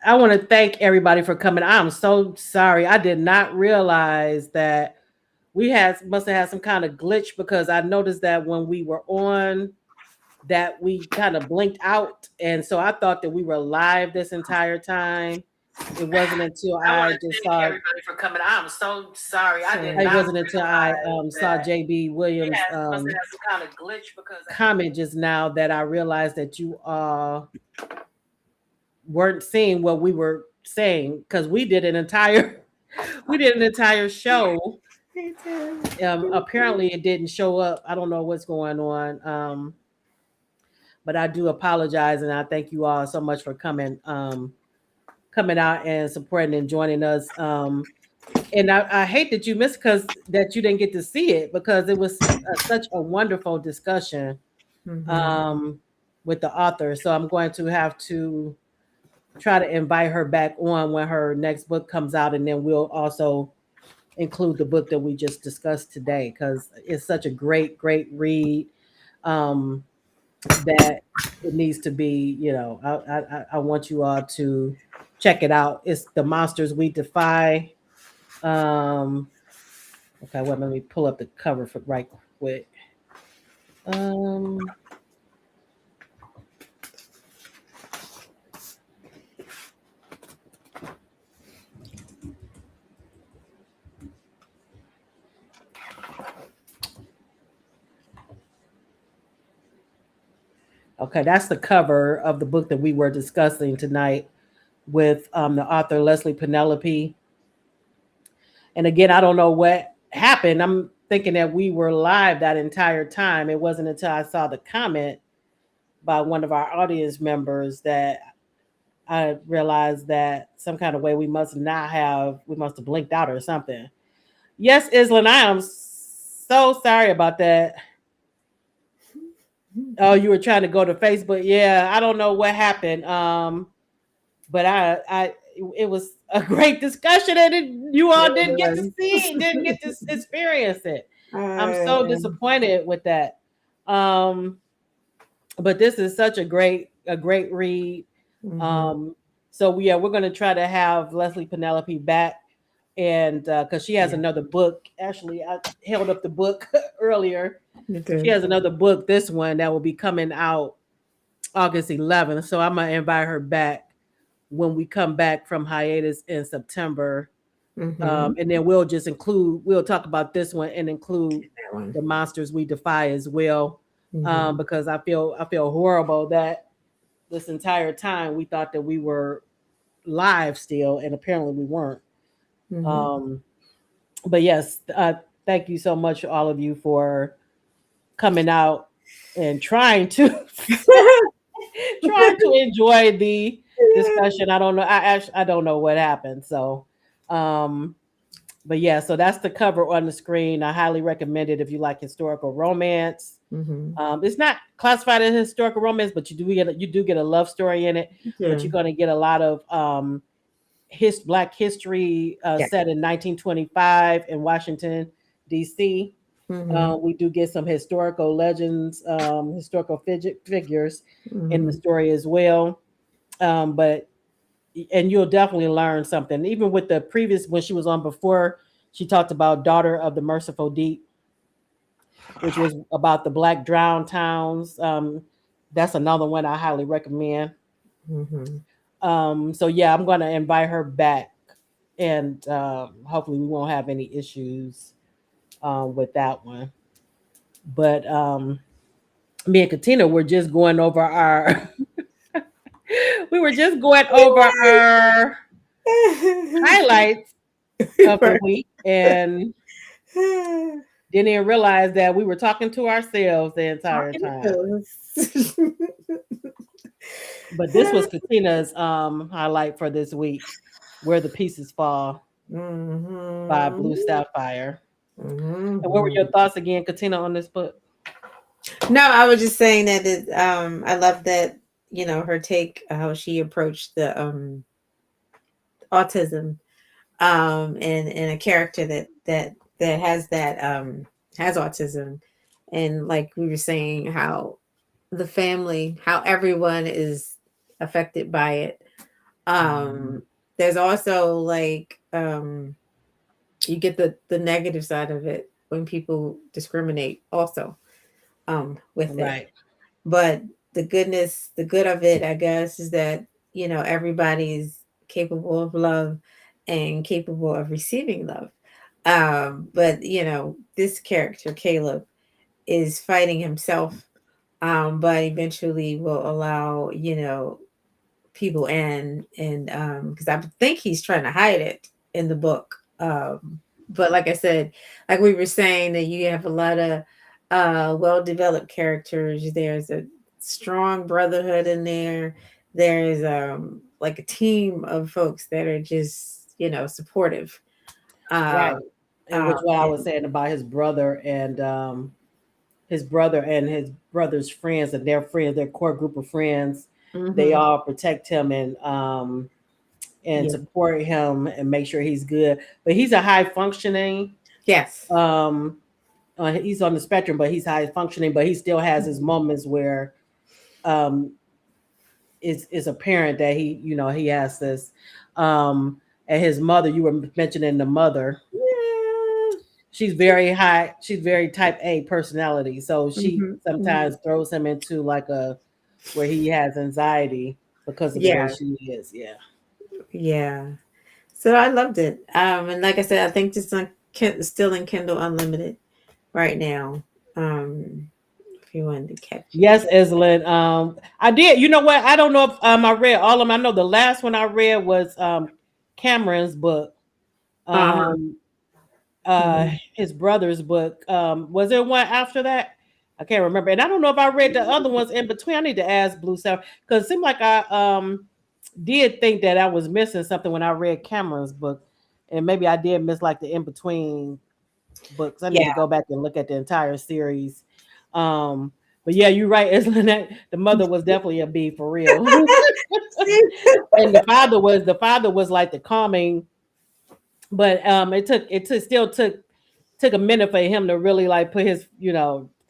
I want to thank everybody for coming. I'm so sorry. I did not realize that we had must have had some kind of glitch because I noticed that when we were on that we kind of blinked out, and so I thought that we were live this entire time. It wasn't until I want I to just thank saw everybody for coming. I'm so sorry. I did it not wasn't until I realize saw that JB we Williams must have had some kind of glitch because comment just now that I realized that you weren't seeing what we were saying because we did an entire we did an entire show. Me too. Apparently it didn't show up. I don't know what's going on. But I do apologize and I thank you all so much for coming out and supporting and joining us. And I hate that you missed because that you didn't get to see it because it was such a wonderful discussion Mm-hmm. um, with the author. So I'm going to have to try to invite her back on when her next book comes out, and then we'll also include the book that we just discussed today because it's such a great read um, that it needs to be. I want you all to check it out. It's The Monsters We Defy. Um, okay, well, let me pull up the cover for right quick. Um, okay, that's the cover of the book that we were discussing tonight with the author Leslye Penelope. And again, I don't know what happened. I'm thinking that we were live that entire time. It wasn't until I saw the comment by one of our audience members that I realized that some kind of way we must have blinked out or something. Yes, Islan, I am so sorry about that. Oh, you were trying to go to Facebook. Yeah, I don't know what happened. But it was a great discussion, and you all didn't get to see, didn't get to experience it. I'm so disappointed with that. Um, but this is such a great read. Mm-hmm. Um, so yeah, we're going to try to have Leslye Penelope back, and because she has Yeah. another book. Actually, I held up the book earlier. Me She too. has another book. This one that will be coming out August 11th. So I'm gonna invite her back when we come back from hiatus in September. Mm-hmm. And then we'll talk about this one and include That one. the Monsters We Defy as well. Mm-hmm. Because I feel horrible that this entire time we thought that we were live still, and apparently we weren't. Mm-hmm. Um, but yes, thank you so much, all of you, for coming out and trying to enjoy the discussion. I don't know. I don't know what happened. So, um, but yeah, so that's the cover on the screen. I highly recommend it if you like historical romance. Mm-hmm. It's not classified as historical romance, but you do get a love story in it. But Yeah. you're going to get a lot of Black history Yeah. set in 1925 in Washington D.C. Mm-hmm. We do get some historical legends, historical figures in the Mm-hmm. story as well. But and you'll definitely learn something. Even with the previous when she was on before, she talked about Daughter of the Merciful Deep, which was about the Black drowned towns. That's another one I highly recommend. Mm-hmm. So yeah, I'm gonna invite her back, and hopefully we won't have any issues with that one. But me and Katina were just going over our we were just going over our highlights of the Right. week and didn't even realize that we were talking to ourselves the entire Talking time. to us. But this was Katina's highlight for this week, Where the Pieces Fall by Blue Mm-hmm. Sapphire. And what were your Mm-hmm. thoughts again, Katina, on this book? No, I was just saying that I love that, her take, how she approached the autism, and a character that has autism, and like we were saying, how the family, how everyone is affected by it, There's also like you get the negative side of it when people discriminate also with it. Right. But the good of it, I guess, is that everybody's capable of love and capable of receiving love. But this character, Caleb, is fighting himself, but eventually will allow, people in, because I think he's trying to hide it in the book. But like I said, like we were saying, that you have a lot of well-developed characters. There's a strong brotherhood in there. There's like a team of folks that are just supportive. Right. Um, And which what I was and saying about his brother and his brother's friends and their friends, their core group of friends, they mhm, all protect him and yeah, support him and make sure he's good. But he's a high functioning. yes, Um, he's on the spectrum, but he's high functioning. But he still has his moments where um, it's apparent that he has this. And his mother, you were mentioning the mother. yeah, She's very high. She's very type A personality. So she mhm, mhm, sometimes throws him into like a where he has anxiety because of the way yeah, she is. Yeah. yeah. So I loved it. And like I said, I think it's on still in Kindle Unlimited right now. If you wanted to catch it. Yes, Eslyn. I did. You know what? I don't know if I read all of them. I know the last one I read was Cameron's book. Uh-huh. Um, Mhm. his brother's book. Was there one after that? I can't remember. And I don't know if I read the other ones in between. I need to ask Blue South because it seemed like I did think that I was missing something when I read Cameron's book, and maybe I did miss like the in between books. I need to Yeah. go back and look at the entire series. Um, but yeah, you're right, Isla. That the mother was definitely a B for real, and the father was like the calming. But it still took a minute for him to really like put his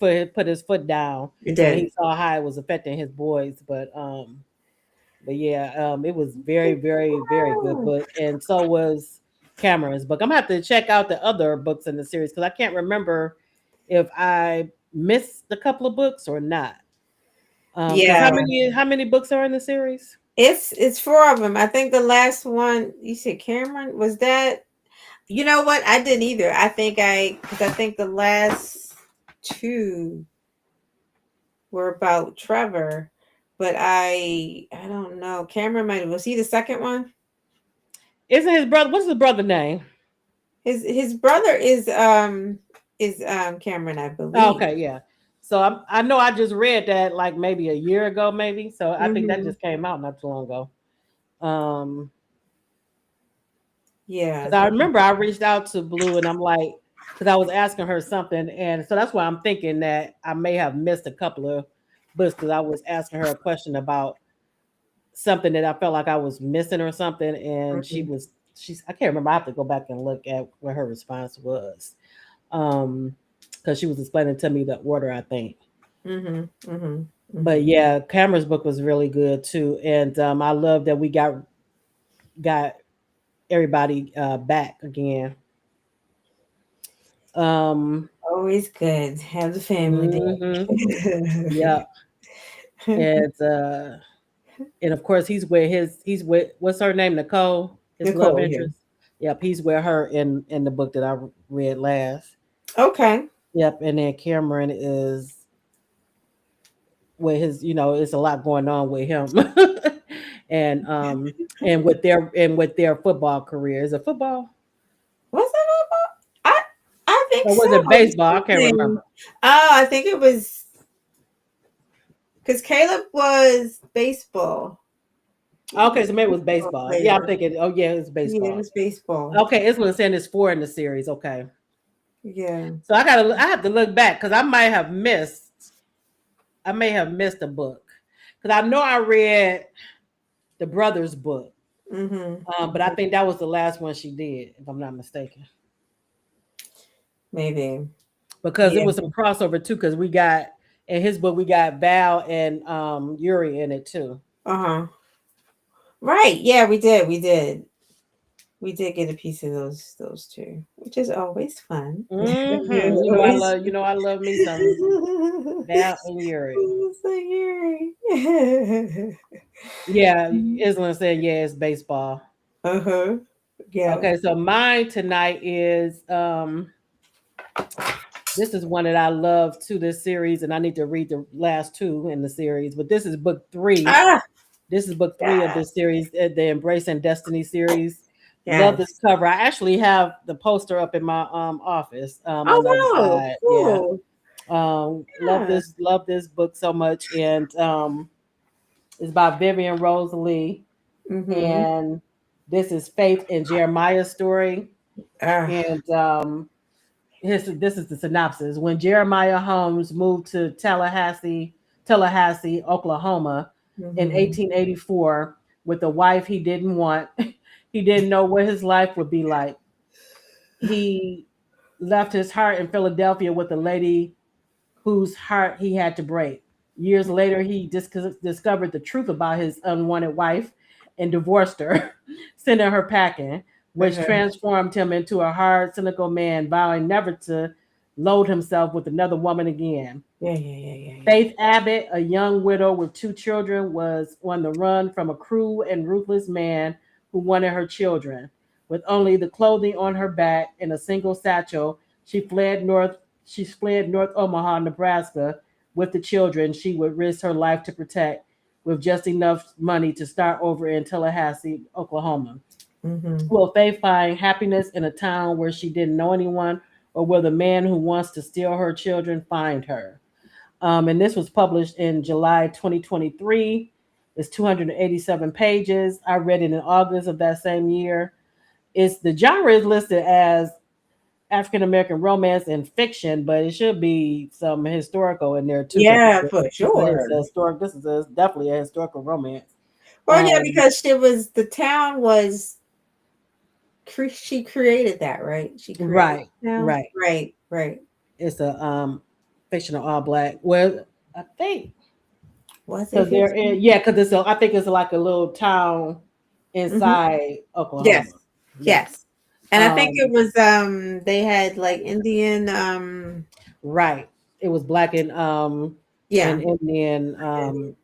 put his foot down It when he did. saw how it was affecting his boys. But yeah, it was very, very, very good Wow. book, and so was Cameron's book. I'm gonna have to check out the other books in the series because I can't remember if I missed a couple of books or not. Because how Yeah. many books are in the series? It's four of them. I think the last one you said Cameron was that. You know what? I didn't either. Because I think the last two were about Trevor, but I don't know. Cameron might was he the second one? Isn't his brother? What's his brother name? His brother is Cameron, I Oh, believe. okay, yeah. So I know I just read that like maybe a year ago, maybe. So I think that Mm-hmm. just came out not too long ago. Um, Yeah. because I remember I reached out to Blue and I'm like, because I was asking her something, and so that's why I'm thinking that I may have missed a couple of books because I was asking her a question about something that I felt like I was missing or something, and Mm-hmm. she's I can't remember. I have to go back and look at what her response was, um, because she was explaining to me the order I think. Mm-hmm. Mm-hmm. But Mm-hmm. yeah, Cameron's book was really good too, and I love that we got everybody back again. Um, Always good. Have the family mhm, day. yeah, and of course he's with what's her name, Nicole, his love Nicole, yeah. interest. Yep, he's with her in the book that I read last. Okay. Yep, and then Cameron is with his, it's a lot going on with him, and with their football career. Is it football Was it football? I think or so. was it baseball? I can't Something. remember. Oh, I think it was because Caleb was baseball. He was Okay, so a maybe it was baseball baseball. Yeah, I'm player. thinking. Oh yeah, it's Yeah, it baseball. was baseball. Okay, it's what saying it's four in the series. Okay, Yeah. so I have to look back because I may have missed a book because I know I read the brother's book, but I Mm-hmm. think that was the last one she did, if I'm not mistaken, Maybe. because it Yeah. was some crossover too. Because we got in his book we got Val and Yuri in it too. Uh-huh. Right. Yeah, we did. We did get a piece of those two, which is always fun. You know, Always I love me some Val and Yuri. so Yuri. Yeah, Islam said, yeah, it's baseball. Uh-huh. Yeah. Okay, so mine tonight is this is one that I love to this series, and I need to read the last two in the series, but this is book three. Ah, This is book three of yeah. this series, the Embrace and Destiny series. Love this Yes. cover. I actually have the poster up in my office on the other Oh wow. side. Yeah. Cool. Yeah. Love this book so much. And it's by Vivian Rosalie. Mm-hmm. And this is Faith and Jeremiah's story. Ah. And this is the synopsis. When Jeremiah Holmes moved to Tallahassee, Oklahoma in Mm-hmm. 1884 with a wife he didn't want, he didn't know what his life would be like. He left his heart in Philadelphia with a lady whose heart he had to break. Years later, he discovered the truth about his unwanted wife and divorced her, sending her packing, which Uh-huh. transformed him into a hard, cynical man, vowing never to load himself with another woman again. Yeah, yeah, yeah, yeah, yeah. Faith Abbott, a young widow with two children, was on the run from a cruel and ruthless man who wanted her children. With only the clothing on her back and a single satchel, she fled north. She fled North Omaha, Nebraska, with the children she would risk her life to protect, with just enough money to start over in Tallahassee, Oklahoma. Mm-hmm. Will Faith find happiness in a town where she didn't know anyone, or will the man who wants to steal her children find her? And this was published in July 2023. It's 287 pages. I read it in August of that same year. It's the genre is listed as African American romance and fiction, but it should be some historical in there too, because Yeah, for it's sure. a historic. This is definitely a historical romance. Well, yeah, Um, because she was the town was she created that, right? She created right, the town. right. Right, right. It's a fictional all black. Well, I think Was it because they're fiction? in, yeah, because I think it's like a little town Mm-hmm. inside Yes, Oklahoma. Yeah. yes. And I think it Um, was they had like Indian right. It was black yeah, and Indian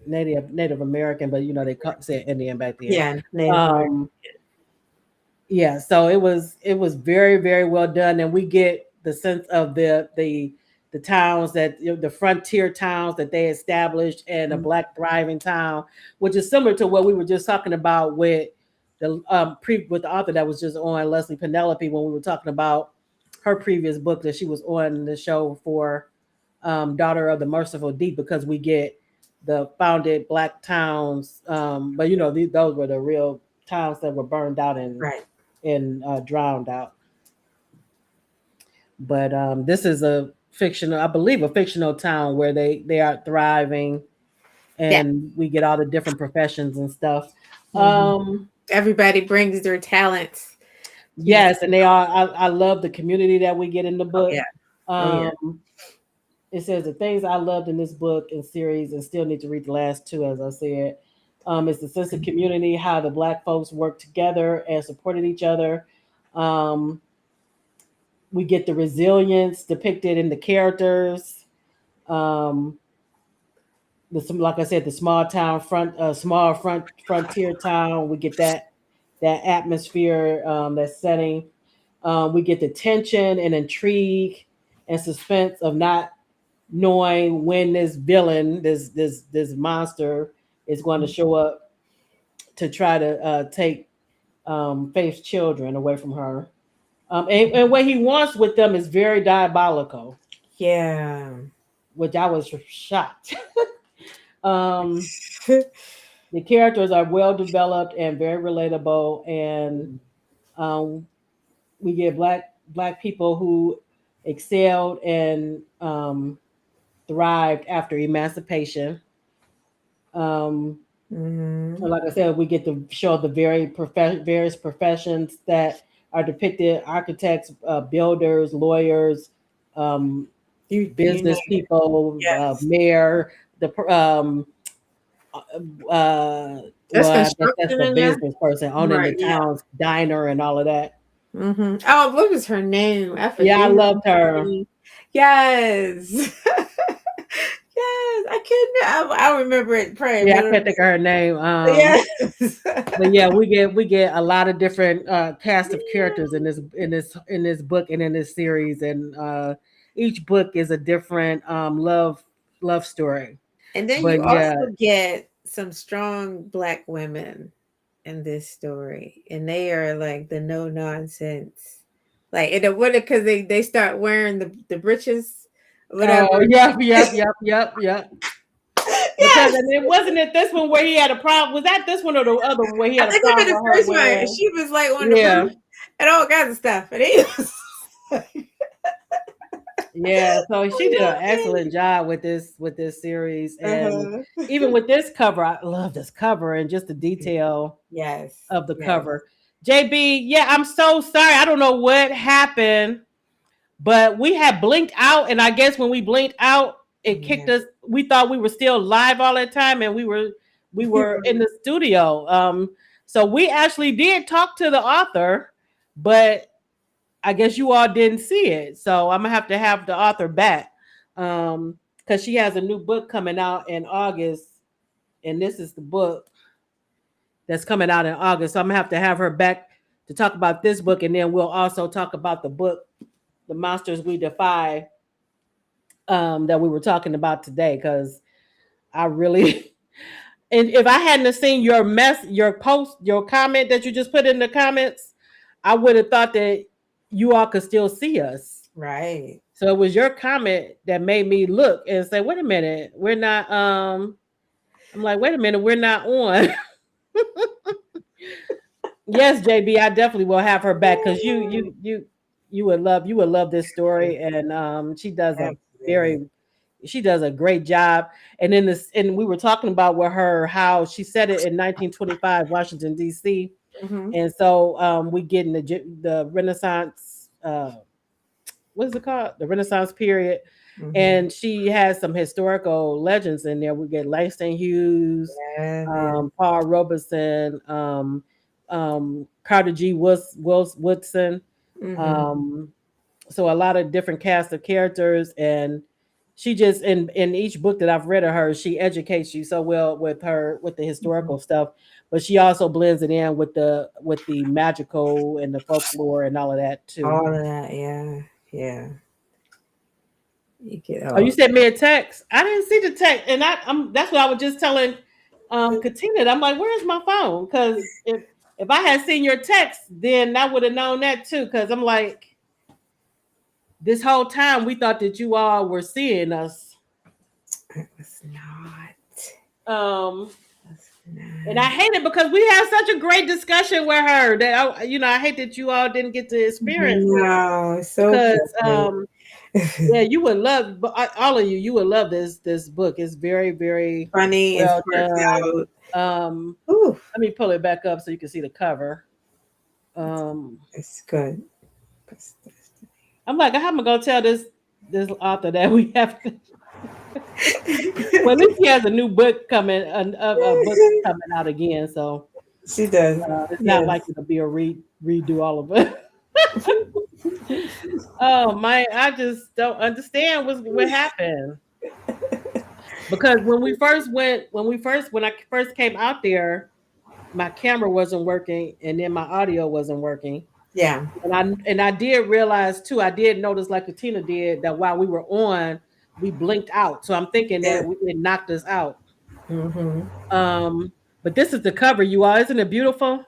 Native American, but you know they said Indian back then. yeah, Native American. Um, yeah, so it was very very well done, and we get the sense of the towns that the frontier towns that they established and a black thriving town, which is similar to what we were just talking about with the with the author that was just on, Leslye Penelope, when we were talking about her previous book that she was on the show for, Daughter of the Merciful Deep, because we get the founded black towns, but you know those were the real towns that were burned out Right. and drowned out. But this is a fictional, I believe, a fictional town where they are thriving, Yeah. and we get all the different professions and stuff. Mhm. Um, Everybody brings their talents to the yes, and they are. I love the community that we get in the oh yeah. book. Oh yeah. It says the things I loved in this book and series, and still need to read the last two, as I said. It's the sense of community, how the black folks worked together and supported each other. Um, we get the resilience depicted in the characters. Um, like I said, the small frontier town. We get that atmosphere, that setting. We get the tension and intrigue and suspense of not knowing when this villain, this monster, is going to show up to try to take Faith's children away from her. And what he wants with them is very diabolical, Yeah. which I was shocked. um, the characters are well developed and very relatable, and um, we get black people who excelled and thrived after emancipation. Um, Mm-hmm. and like I said, we get to show the various professions that are depicted: architects, builders, lawyers, um, You know business people, yes. mayor, the That's Well, I guess that's construction the in there, business person owning the right? Yeah. town's diner and all of that. Oh, what was her name? I Yeah, I forget. loved her. Yes. Yes, I couldn't. I remember it praying, Yeah, I but can't think of her name. yes. But yeah, we get a lot of different cast of characters in this book and in this series, and each book is a different love story. And then But you yeah, also get some strong black women in this story, and they are like the no nonsense, like what because they start wearing the breeches, whatever. oh yep. Because Yes, and it wasn't it this one where he had a problem. Was that this one or the other one where he I had a think it was problem the with her first one, and wearing? she was like on the Yeah, roof and all kinds of stuff, and he was yeah. So she did an like, excellent job with this series, and uh-huh. even with this cover, I love this cover and just the detail Yes, of the yes. cover. JB, yeah, I'm so sorry. I don't know what happened, but we had blinked out, and I guess when we blinked out, it kicked Yeah. us. We thought we were still live all the time, and we were in the studio. So we actually did talk to the author, but I guess you all didn't see it. So I'm gonna have the author back, because she has a new book coming out in August, and this is the book that's coming out in August. So I'm gonna have her back to talk about this book, and then we'll also talk about the book, The Monsters We Defy, that we were talking about today. Because I really, and if I hadn't have seen your post, your comment that you just put in the comments, I would have thought that you all could still see us. Right. So it was your comment that made me look and say, "Wait a minute, we're not." I'm like, "Wait a minute, we're not on." Yes, JB, I definitely will have her back because you would love this story, and Absolutely. she does a great job. And in this, and we were talking about with her how she said it in 1925, Washington D.C., Hmm. and so we get in the Renaissance. What is it called? The Renaissance period, Hmm. and she has some historical legends in there. We get Langston Hughes, Yeah, yeah. Paul Robeson, Carter G. Woodson. Hmm. Um, so a lot of different cast of characters, and she just in each book that I've read of her, she educates you so well with the historical stuff, but she also blends it in with the magical and the folklore and all of that too. All of that, yeah, yeah. You get Oh, you all. sent me a text. I didn't see the text, and that's what I was just telling Katina. I'm like, where's my phone? Because if I had seen your text, then I would have known that too. Because I'm like, this whole time we thought that you all were seeing us. It was not. Um, It's and I not. hate it because we had such a great discussion with her that I hate that you all didn't get to experience it No, it's so because good. yeah, you would love, but all of you would love this book. It's very, very Funny and well done. heartfelt. Um, Ooh, let me pull it back up so you can see the cover. Um, it's good. I'm like, how am I gonna tell this author that we have to? Well, at least he has a new book coming, a book coming out again, so She does. it's not Yes. likely to be a redo all of it. Oh my, I just don't understand what happened. Because when I first came out there, my camera wasn't working and then my audio wasn't working. Yeah. And I did realize too, I did notice like Katina did that while we were on, we blinked out. So I'm thinking Yeah. that it knocked us out. Hmm. Um, but this is the cover, you all. Isn't it beautiful?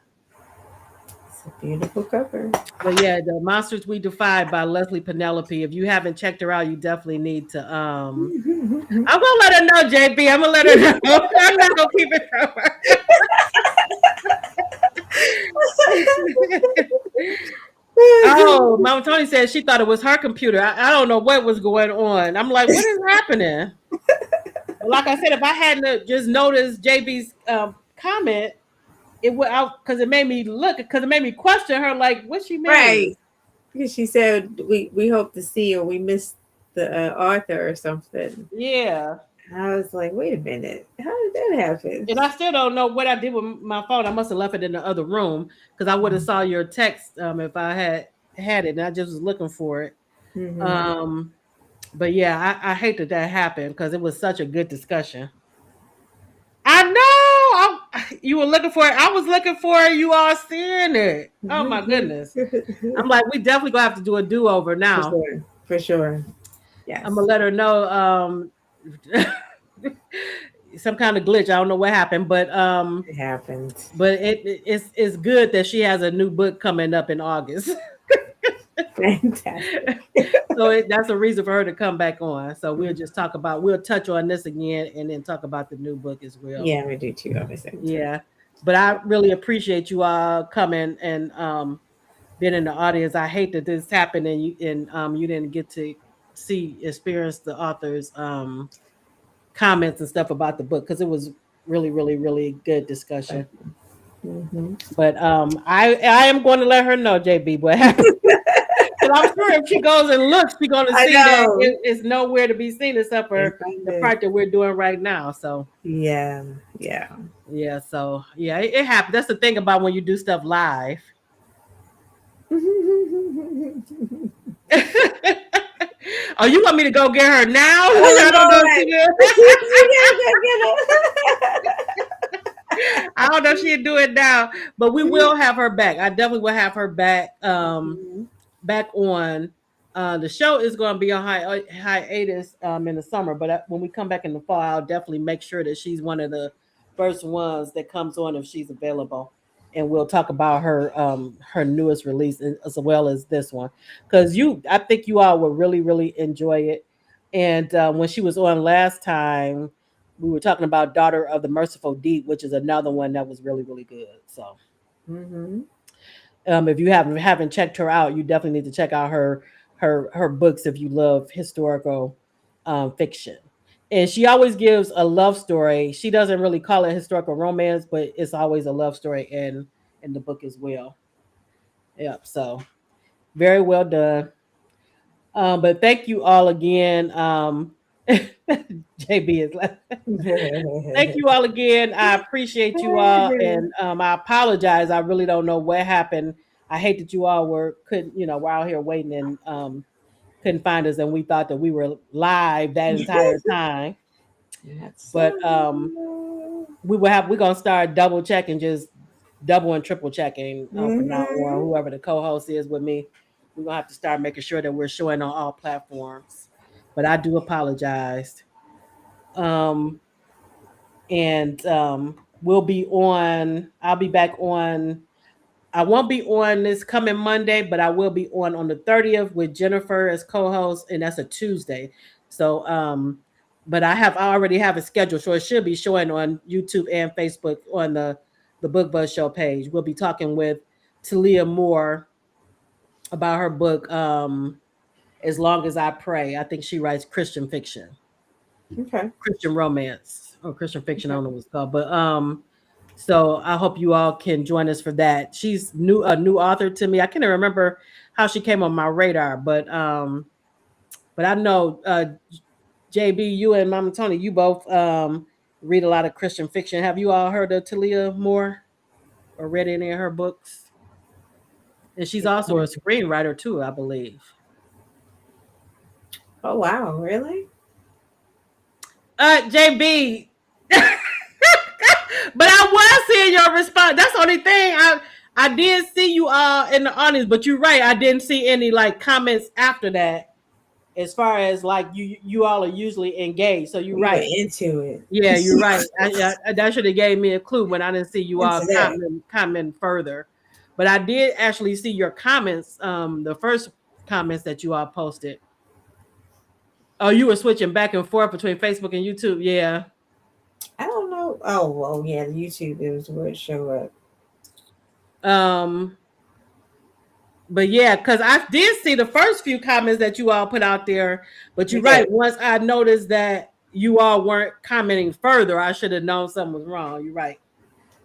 It's a beautiful cover. But yeah, the Monsters We Defy by Leslye Penelope. If you haven't checked her out, you definitely need to I'm gonna let her know, JB. I'm gonna let her know. I'm not gonna keep it from her. Oh, Mama Tony said she thought it was her computer. I don't know what was going on. I'm like, what is happening? But like I said, if I hadn't just noticed JB's comment, it would out because it made me look because it made me question her. Like, what she mean? Right. Because she said we hope to see or we missed the author or something. Yeah. I was like, wait a minute, how did that happen? And I still don't know what I did with my phone. I must have left it in the other room because I would have saw your text if I had it, and I just was looking for it. Mm-hmm. Um, but yeah, I hate that happened because it was such a good discussion. I know you were looking for it. I was looking for it. You all seeing it. Oh my goodness. I'm like, we definitely gonna have to do a do over For now. sure, for sure. I'm Yes, gonna let her know. Some kind of glitch. I don't know what happened, it happened. but it's good that she has a new book coming up in August. Fantastic. So that's a reason for her to come back on. So we'll touch on this again and then talk about the new book as well. Yeah, we do too at the same time. Yeah. But I really appreciate you all coming and being in the audience. I hate that this happened and you didn't get to experience the author's comments and stuff about the book because it was really, really, really good discussion. Mm-hmm. But I am going to let her know, JB, what happened. And I'm sure if she goes and looks, she's going to I see that know. it's nowhere to be seen except for the part that we're doing right now. So Yeah. So it happens. That's the thing about when you do stuff live. Oh, you want me to go get her now? I don't know if I don't know if she'll do it now, but we will have her back. I definitely will have her back. Back on. The show is going to be on hiatus in the summer, but when we come back in the fall, I'll definitely make sure that she's one of the first ones that comes on if she's available, and we'll talk about her newest release as well as this one because I think you all will really really enjoy it. And when she was on last time, we were talking about Daughter of the Merciful Deep, which is another one that was really really good. So. Mm-hmm. If you haven't checked her out, you definitely need to check out her books if you love historical fiction. And she always gives a love story. She doesn't really call it historical romance, but it's always a love story in the book as well. Yep. So very well done. But thank you all again. JB is like, thank you all again. I appreciate you all, and I apologize. I really don't know what happened. I hate that you all were out here waiting and couldn't find us, and we thought that we were live that entire time. But we're gonna start double checking, just double and triple checking from now on. Whoever the co-host is with me, we're gonna have to start making sure that we're showing on all platforms. But I do apologize. Um, and we'll be on. I'll be back on. I won't be on this coming Monday, but I will be on the 30th with Jennifer as co-host, and that's a Tuesday. So, but I already have a schedule, so it should be showing on YouTube and Facebook on the Book Buzz Show page. We'll be talking with Talia Moore about her book, As Long as I Pray. I think she writes Christian fiction. Okay. Christian romance or Christian fiction. I don't know what it's called, but so I hope you all can join us for that. She's a new author to me. I can't even remember how she came on my radar, but I know JB, you and Mama Tony, you both read a lot of Christian fiction. Have you all heard of Talia Moore or read any of her books? And she's also a screenwriter too, I believe. Oh wow, really? JB. But I was seeing your response. That's the only thing I did see you all in the audience, but you're right. I didn't see any like comments after that. As far as like you all are usually engaged, so you're right. Into it. Yeah, you're right. That should have gave me a clue when I didn't see you all comment further. But I did actually see your comments. The first comments that you all posted. Oh, you were switching back and forth between Facebook and YouTube. Yeah. I don't know. Oh, well, yeah, YouTube is where it showed up. But yeah, because I did see the first few comments that you all put out there. But you're right. Once I noticed that you all weren't commenting further, I should have known something was wrong. You're right.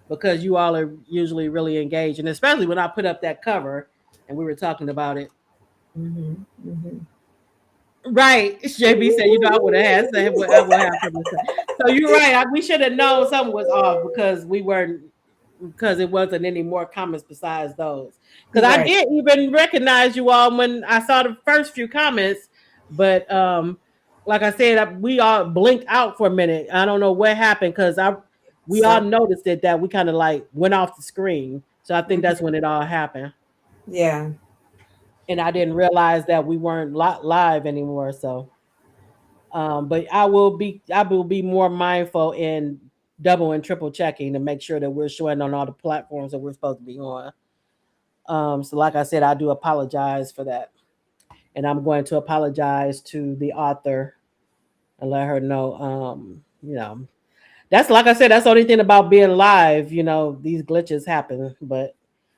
Because you all are usually really engaged. And especially when I put up that cover and we were talking about it. Mm-hmm. Mm-hmm. Right. JB said, I would have had said what I would have to say. So you're right. We should have known something was off because we weren't because it wasn't any more comments besides those. Because I Right. did even recognize you all when I saw the first few comments, but like I said, we all blinked out for a minute. I don't know what happened because we all So, noticed it that we kind of like went off the screen. So I think that's mhm. when it all happened. Yeah. And I didn't realize that we weren't live anymore. So but I will be more mindful in double and triple checking to make sure that we're showing on all the platforms that we're supposed to be on. So like I said, I do apologize for that. And I'm going to apologize to the author and let her know, that's like I said, that's the only thing about being live, these glitches happen, but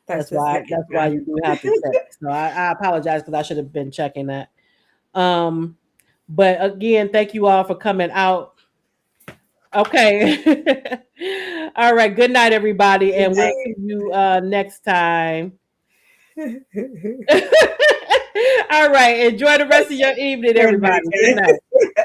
That's that's the why second that's why time. you do have to check. So I apologize because I should have been checking that. Um, but again, thank you all for coming out. Okay. All right. Good night, everybody. Good And we'll night. see you next time. All right. Enjoy the rest of your evening, Good night, everybody. Good night. guys.